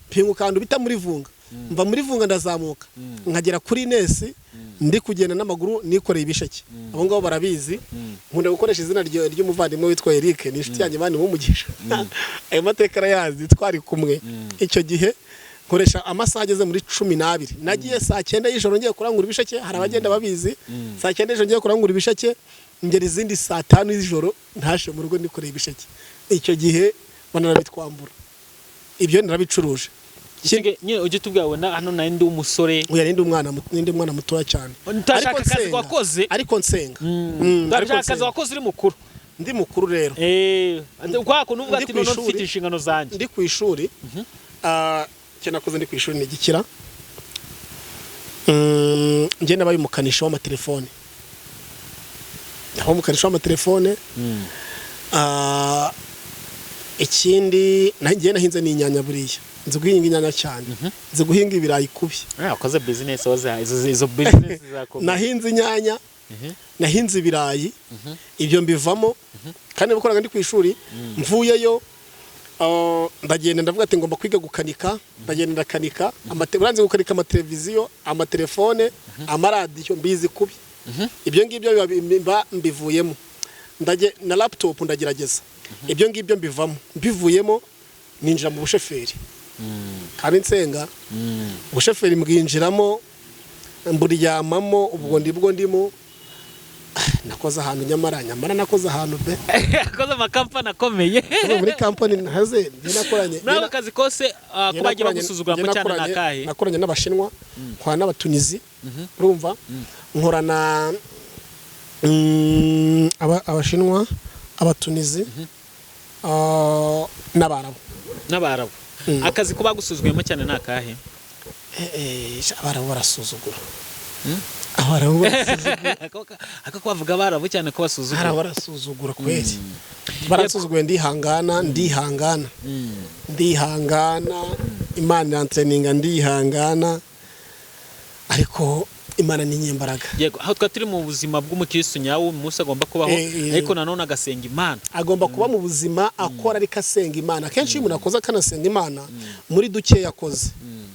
pinguka ahantu bita muri Vunga, mva muri Vunga ndazamuka nkagera kuri Nesi, ndi kugenda n'amaguru nikoreye ibisheke abo ngabo barabizi nkunda gukoresha izina ry'umuvandimwe witwa Eric ni inshuti yanjye bandi mumugisha ayo mateka arayazi twari kumwe icyo gihe nkoresha amasaha ageze muri 12 nagiye saa 9 y'ijoro ngiye kurangura ibisheke hari abagenda babizi saa 9 y'ijoro ngiye kurangura ibisheke ngera izindi saa 5 y'ijoro ntashe mu rugo nikoreye ibisheke icyo gihe banarabitwambura ibyo narabicuruje nyine ujye tubwawe hano na ndi umusore uya nindi umwana mutoya cyane ntashaka akazi wakoze ariko nsenga ndashaka akazi wakoze uri mukuru ndi mukuru rero kwako nuvuga ati none ufite inshingano zanjye ndi ku ishuri nakoze ndi ku ishuri ni Gikira njye nabaye umukanishi w'amatelefone ikindi ngiye nahinze n'inyanya buriya nzi guhinga inyanya cyane nzi guhinga ibirayi kubi wakoze business izo business zakomeye nahinze inyanya nahinze ibirayi ibyo mbivamo kandi bukoraga ndi ku ishuri mvuyeyo ndagenda ndavuga ati ngomba kwiga gukanika ndagenda ndakanika uranze gukanika amateleviziyo amatelefone amaradiyo mbizi kubi ibyo ngibyo mbivuyemo na laptop ndagerageza ibyo ngibyo mbivuyemo ninjira mu busheferi kandi nsenga ubusheferi mbwinjiramo mburyamamo ubwo ndimo nakoze ahantu nyamara nakoze ahantu be nakoze amakampani akomeye muri kampani ntaze nakoranye nawe akazi kose kubagira bagusuzugura mu cyane nakahe nakoranye n'abashinwa nkora n'abatunizi urumva nkorana abashinwa abatunizi n'abarabu akazi ko bagusuzuguyemo cyane nakahe abarabu barasuzugura aka kwavuga abarabu cyane ko basuzugura barasuzugura kwezi barasuzuguye ndihangana Imana irantreninga ndihangana ariko Imana ni nyembaraga yego aho turi mu buzima bw'umukristo nyawo umunsi agomba kubaho ariko nanone agasenga Imana agomba kuba mu buzima akora ariko asenga Imana kenshi umuntu akoze akanasenga Imana muri duke yakoze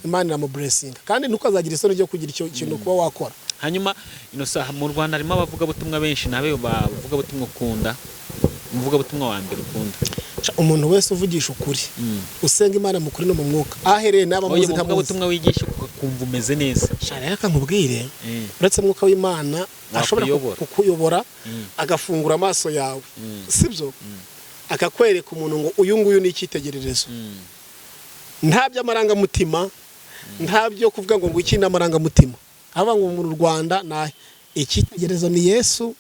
Imana iramu blessing kandi ntukazagira isoni ryo kugira icyo kintu kuba wakora hanyuma ino saha mu Rwanda harimo abavuga butumwa benshi nabe bavuga butumwa ukunda umuvuga butumwa wa mbere ukunda umuntu wese uvugisha ukuri usenga Imana mu kuri no mu mwuka ahereye n'abamuzi ntamuzi butumwa wigisha kumva umeze neza cyane reka nkubwire uretse mwuka w'Imana ashobora kukuyobora agafungura amaso yawe sibyo akakwereka umuntu ngo uyu nguyu ni icyitegererezo nta by'amarangamutima nta byo kuvuga ngo iki n'amarangamutima aba ngo mu Rwanda na icyitegererezo ni Yesu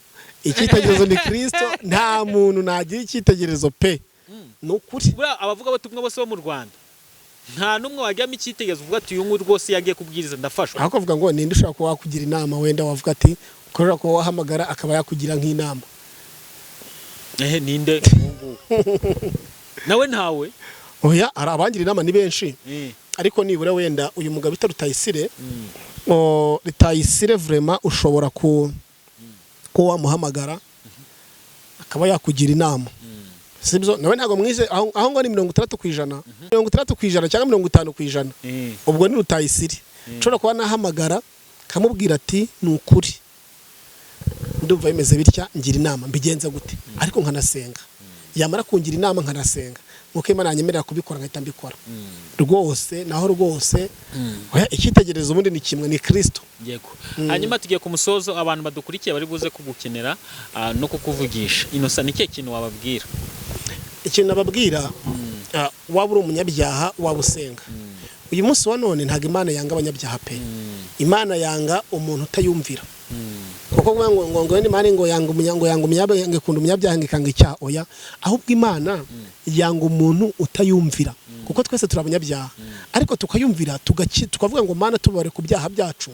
icyitegererezo ni Kristo nta muntu nagira icyitegererezo pe nukuri bura abavuga batumwa bose bo mu Rwanda nta numwe wajyamo icyitegererezo uvuga ati uyu nguyu rwose yagiye kubwiriza ndafashwa aho kuvuga ngo ninde ushaka kuba wakugira inama wenda wavuga ati ukorera ko wahamagara akaba yakugira nk'inama ninde nawe ntawe oya ari abangira inama ni benshi ariko nibura wenda uyu mugabo bita Rutayisire Rutayisire vraiment ushobora ko wamuhamagara akaba yakugira inama sibyo nawe ntago mwize aho ngo ni 30% 30% cyangwa 50% ubwo ni Rutayisire ushobora kuba nahamagara kamubwira ati ni ukuri ndumva bimeze bitya ngira inama mbigenza gute ariko nkanasenga yamara kungira inama nkanasenga muko Imana yanyemerera kubikora ngahita mbikora rwose naho rwose icyitegererezo ubundi ni kimwe ni Kristo yego hanyuma tugiye ku musozo abantu badukurikiye bari buze kugukenera no kukuvugisha inosa ni kintu wababwira ikintu nababwira waba uri umunyabyaha waba usenga uyu munsi wa none ntago Imana yanga abanyabyaha pe Imana yanga umuntu utayumvira kuko ngo Imana ngo yanga umunyabyaha ngikunda umunyabyaha ngikanga icyaha oya ahubwo Imana yanga umuntu utayumvira kuko twese turabanyabyaha ariko tukayumvira tukavuga ngo Mana tubare ku byaha byacu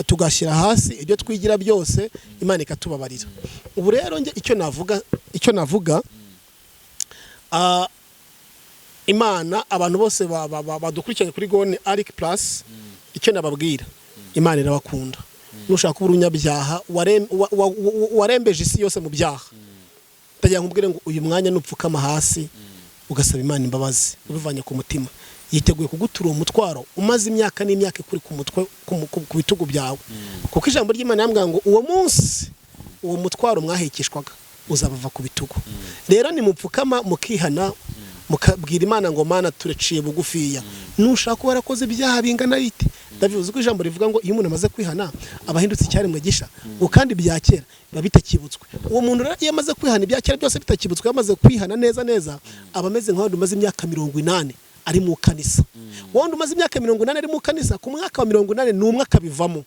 tugashyira hasi ibyo twigira byose Imana ikatubabarira ubu rero nge icyo navuga Imana abantu bose badukurikiranye kuri Gone Aric Plus icyo nababwira Imana irabakunda nushaka kuba urunyabyaha warembeje isi yose mu byaha ndagira nkubwire ngo uyu mwanya nupfukama hasi ugasaba Imana imbabazi ubivanye ku mutima yiteguye kugutura uwo mutwaro umaze imyaka n'imyaka kuri ku mutwe ku bitugu byawe kuko ijambo ry'Imana yambwira ngo uwo munsi uwo mutwaro mwahekeshwaga uzabava ku bitugu rero ni mupfukama mukihana mukabwira Imana ngo Mana tureciye bugufiya nushaka ko warakoze ibyaha bingana bite ndabivuze ko ijambo rivuga ngo iyo umuntu amaze kwihana abahindutse icyaremwe gisha ngo kandi byakera biba bitakibutswe uwo muntu iyo amaze kwihana ibyakera byose bitakibutswe yamaze kwihana neza abameze nk'abandi umaze imyaka 80 ari mu kanisa wandi umaze imyaka 80 ari mu kanisa ku mwaka wa 80 n'umwe akabivamo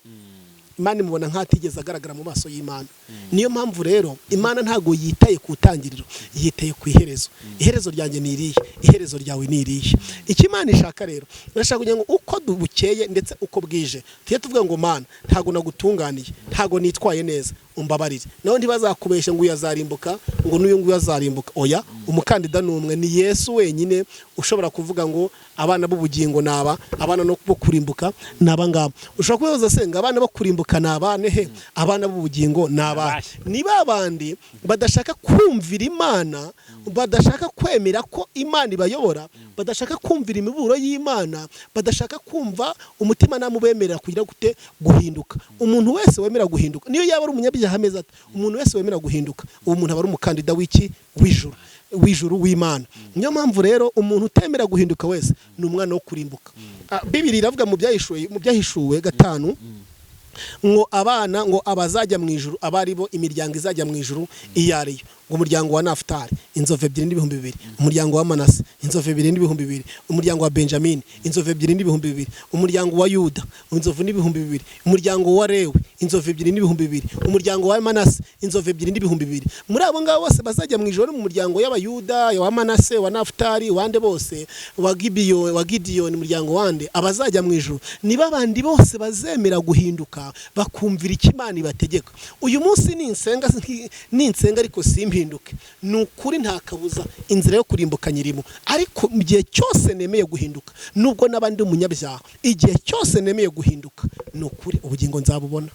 Imana imubona nkatigeze agaragara mu maso y'Imana niyo mpamvu rero Imana ntago yitaye ku tangiriro yitaye ku iherezo ryanjye ni irihe iherezo ryawe ni irihe iki Imana ishaka rero urashaka kugira ngo uko dubukeye ndetse uko bwije tuye tuvuga ngo Mana ntago nagutunganiye ntago nitwaye neza umbabarire naho ntibazakubesha ngo uyazarimbuka ngo n'uyu ngo uyazarimbuka oya umukandida numwe ni Yesu wenyine ushobora kuvuga ngo abana b'ubugingo naba abana no kurimbuka naba ngaba ushobora kubaza senga abana bo kurimbuka nabane he abana b'ubugingo naba niba abandi badashaka kumvira Imana badashaka kwemera ko Imana ibayobora badashaka kumvira imiburo y'Imana badashaka kumva umutima namubemerera kugira gute guhinduka umuntu wese wemera guhinduka niyo yaba ari umunyabyaha hameze ati umuntu wese wemera guhinduka uwo muntu aba ari umukandida w'ijuru w'Imana niyo mpamvu rero umuntu utemera guhinduka wese ni umwana wo kurimbuka Bibiliya iravuga mu byahishuwe 5 ngo abana ngo abazajya mu ijuru abari bo imiryango izajya mu ijuru iyariyo ngo umuryango wa Naftali inzove 2,200 umuryango wa Manase inzove 2,200 umuryango wa Benjamin inzove 2,200 umuryango wa Yuda inzove 2,200 umuryango wa Lewi inzove 2,200 umuryango wa Manase inzove 2,200 muri abo ngabo bose bazajya mu ijuru mu muryango y'abayuda wa Manase wa Naftali wande bose wa Gideon umuryango wande abazajya mu ijuru niba bandi bose bazemera guhinduka bakumvira ikimana ibategeka uyu munsi ninsenga ariko simpinduke nukuri nta kabuza inzira yo kurimbuka nyirimo ariko mu gihe cyose nemeye guhinduka nubwo nabandi umunyabyaha igihe cyose nemeye guhinduka nukuri ubugingo nzabubona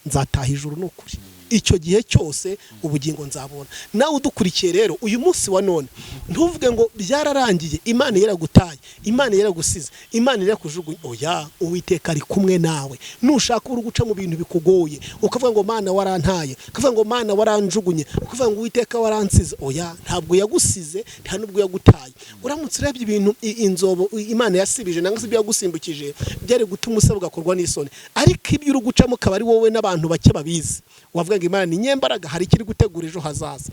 nzataha ijuru nukuri icyo gihe cyose ubugingo nzabona nawe udukurikiye rero uyu munsi wa none ntuvuge ngo byararangiye Imana yaragutaye Imana yaragusize Imana yarakujugunye oya Uwiteka ari kumwe nawe nushaka uri guca mu bintu bikugoye ukavuga ngo Mana warantaye ukavuga ngo Mana waranjugunye ukavuga ngo Uwiteka waransize oya ntabwo yagusize nta nubwo yagutaye uramutse urebye ibintu inzobo Imana yasibije nangwa se byagusimbukije byari gutuma usaba ugakorwa n'isoni ariko ibyo uri gucamo kabari wowe n'abantu bake babizi wavuga ngo Imana ni nyembaraga hari kiri gutegura ejo hazaza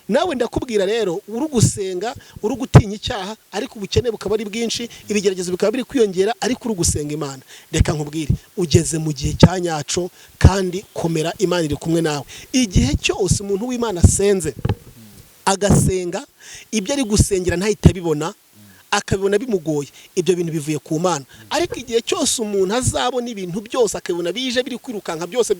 nawe ndakubwira rero uri gusenga uri gutinya icyaha ariko ubukene bukaba ari bwinshi ibigeragezo bikaba biri kwiyongera ariko uri gusenga Imana reka nkubwire ugeze mu gihe cya nyaco kandi komera Imana iri kumwe nawe igihe cyose umuntu w'Imana asenze agasenga ibyo ari gusengera ntahita bibona akabibona bimugoye ibyo bintu bivuye ku Mana ariko igihe cyose umuntu azabona ibintu byose akabibona bije biri kwirukanka byose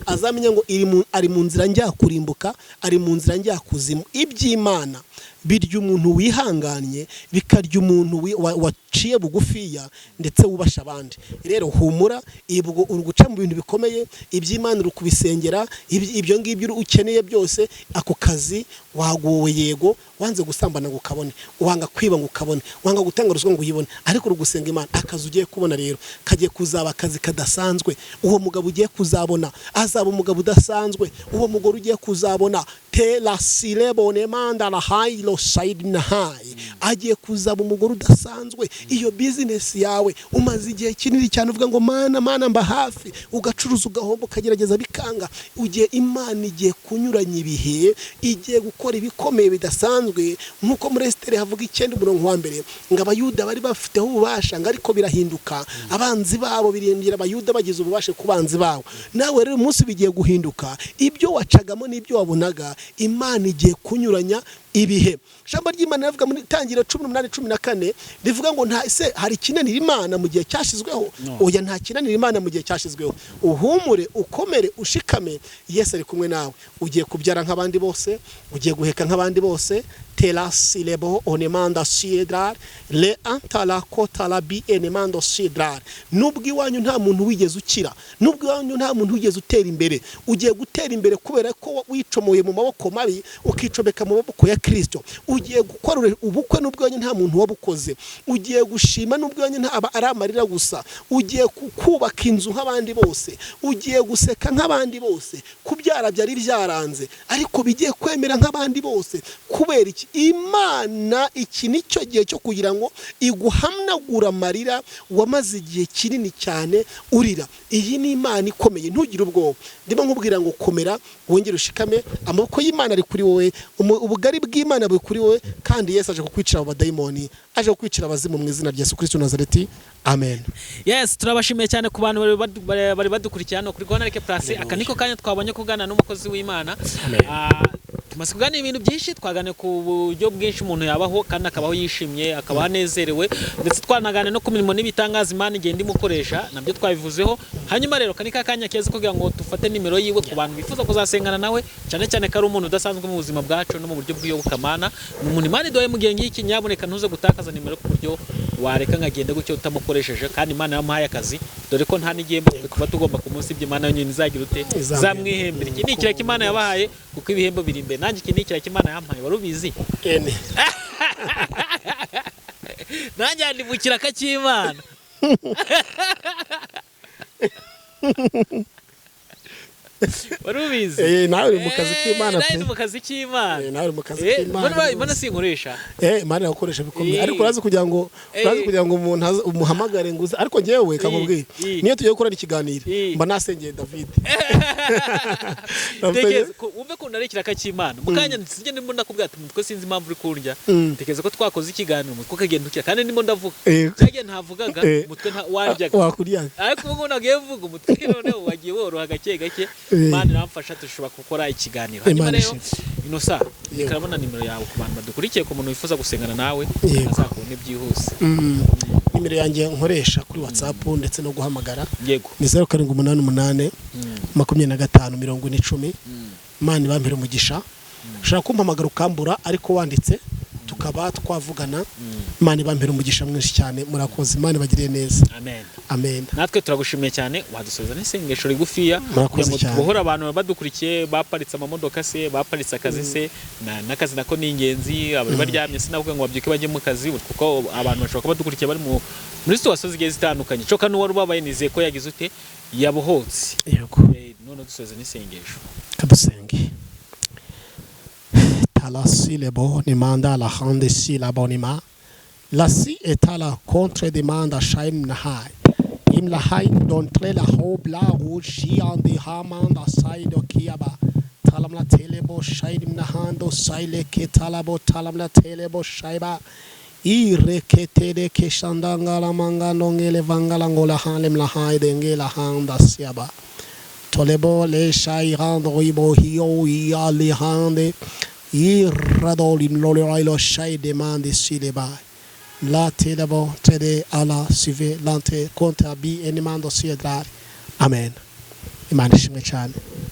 azamenya ngo ari mu nzira njya kurimbuka ari mu nzira njya kuzimu iby'Imana birya umuntu wihanganye bikarya umuntu waciye bugufiya ndetse wubasha abandi rero humura ibwo uri guca mu bintu bikomeye iby'Imana uri kubisengera ibyo ngibyo ukeneye byose ako kazi wagowe yego wanze gusambana ngo ukabone wanga kwiba ngo ukabone wanga gutanga ruswa ngo uyibone ariko uri gusenga Imana akazi ugiye kubona rero kagiye kuzaba akazi kadasanzwe uwo mugabo ugiye kuzabona azaba umugabo udasanzwe uwo mugore ugiye kuzabona tela silebone manda la hailo side na hai agiye kuzaba umugore udasanzwe iyo business yawe umaze igihe kinini cyane uvuga ngo Mana mba hafi ugacuruza ugahomba ukagerageza bikanga ugiye Imana igiye kunyuranya ibihe igiye gukora ibikomeye bidasanzwe nkuko muri Esiteri havuga 9:1 ngo abayuda bari bafiteho ububasha ngo ariko birahinduka abanzi babo birindira abayuda bagize ububasha ku banzi babo nawe rero umunsi bigiye guhinduka ibyo wacagamo n'ibyo wabonaga Imana igiye kunyuranya ibihe jambo ry'Imana rivuga muri Tangiriro 18:14 rivuga ngo nta se hari kinanira Imana mu gihe cyashizweho oya nta kinanira Imana mu gihe cyashizweho uhumure ukomere ushikame Yesu ari kumwe nawe ugiye kubyara nk'abandi bose ugiye guheka nk'abandi bose telasi lebo onemanda sidrar le antala kotala bi enemando sidrar nubwo iwanyu nta muntu wigeze ukira nubwo iwanyu nta muntu wigeze utera imbere ugiye gutera imbere kubera ko wicomoye mu maboko mabi ukicomeka mu maboko ya Kristo, ugiye gukora ubukwe n'ubwanyu nta muntu wabukoze, ugiye gushima n'ubwanyu nta ari amarira gusa, ugiye kubaka inzu nk'abandi bose, ugiye guseka nk'abandi bose, kubyara byari byaranze ariko bigiye kwemera nk'abandi bose. Kubera iki? Imana iki nicyo gihe cyo kugira ngo iguhamnagura amarira wamaze igihe kinini cyane urira. Iyi ni Imana ikomeye, ntugire ubwoba. Ndimo nkubwira ngo komera, wongere ushikame, amaboko y'Imana ari kuri wowe, ubugari bw'Imana buri kuri wowe, kandi Yesu aje kukwicira abadayimoni, aje kukwicira abazimu mu izina rya Yesu Kristo Nazareti. Amen. Yes, turabashimiye cyane ku bantu bari badukurikiye hano kuri Gonareke Plus. Aka niko kanya twabonye kugana n'umukozi w'Imana. Tumaze kuganira ibintu byinshi, twagane ku buryo bwinshi umuntu yabaho kandi akabaho yishimye, akabaho anezerewe, ndetse twanagane no ku mirimo n'ibitangaza Imana igenda imukoresha, nabyo twabivuzeho. Hanyuma rero kanika kanya keza kugira ngo dufate nimero yiwe ku bantu bifuza kuzasengana nawe, cyane cyane ko ari umuntu udasanzwe mu buzima bwacu no mu buryo bw'iyobokamana. Ni umuntu Imana iduhaye mu gihe ngiki, nyaboneka ntuze gutakaza nimero ku buryo wareka nkagenda gutyo utamukoresheje, kandi Imana yamuhaye akazi, dore ko nta n'igihembo tuba tugomba ku munsi by'Imana yonyine izagira ute zamwihembera. Iki ni ikiraka Imana yabahaye kuko ibihembo biri imbere. Nanjye iki ni ikiraka Imana yampaye, wari ubizi? Nanjye ndi mu kiraka cy'Imana. Wari ubizi? Nawe uri mu kazi k'Imana pe. Nawe mu kazi k'Imana. Nawe mu kazi k'Imana. Imana sinkoresha. Imana yakoresha bikomeye, ariko urazi kugira ngo umuntu umuhamagare nguze, ariko ngewe kamubwiye niyo tugiye gukora ikiganiro mba nasengeye David. Tegeze umve ko ndari kiraka cy'Imana. Mukanya nsije ndimo ndakubwira ati mutwe sinzi impamvu uri kurya. Tegeze ko twakoze ikiganiro mutwe kagenda ukira kandi ndimo ndavuga. Cyagiye ntavugaga mutwe waryaga. Wakuryaga. Ariko ubu nagiye mvuga umutwe none wagiye woroha gake gake. Imana iramfasha dushobora gukora ikiganiro. Hanyuma rero Inosa ikarabona nimero yawe ku bantu badukurikiye, ku muntu wifuza gusengana nawe azakubone byihuse. Nimero yanjye nkoresha kuri WhatsApp ndetse no guhamagara. Yego. Ni 0788 25 40 Imana ibampere umugisha. Ushaka kumpamagara ukambura ariko wanditse tukaba twavugana. Imana ibampere umugisha mwinshi cyane, murakoze. Imana bagiriye neza. Amen. Amen. Natwe turagushimiye cyane, wadusoza n'isengesho rigufiya kugira ngo tubohora abantu badukurikiye baparitse amamodoka se, baparitse akazi se, n'akazi nako ni ingenzi, abari baryamye sinavuga ngo babyuke bajye mu kazi, kuko abantu bashobora kuba badukurikiye bari muri situations zigiye zitandukanye. Cyo kanu wari ubabaye nizeye ko yagize ute yabohotse. Yego. None dusoza n'isengesho. Kadusenge. Talasi lebo nimanda la hande si la bonima. La si etala contre demanda shaim nahai. Im la hai d'entre la hob la rouge en de hamanda saido kiaba. Talam la telebo shaidim nahando saile ke talabo talam la telebo shaiba. Irekete de keshandanga la manga nongele vangala ngola halem la hai dengela handa siaba. Tolebo le shai rando ibo hiyo ya le hande. Iradolim lolo shai demande si le bai. La telebo tede ala sive lante konta bi enimando si edrar. Amen. Imana ishimwe cyane.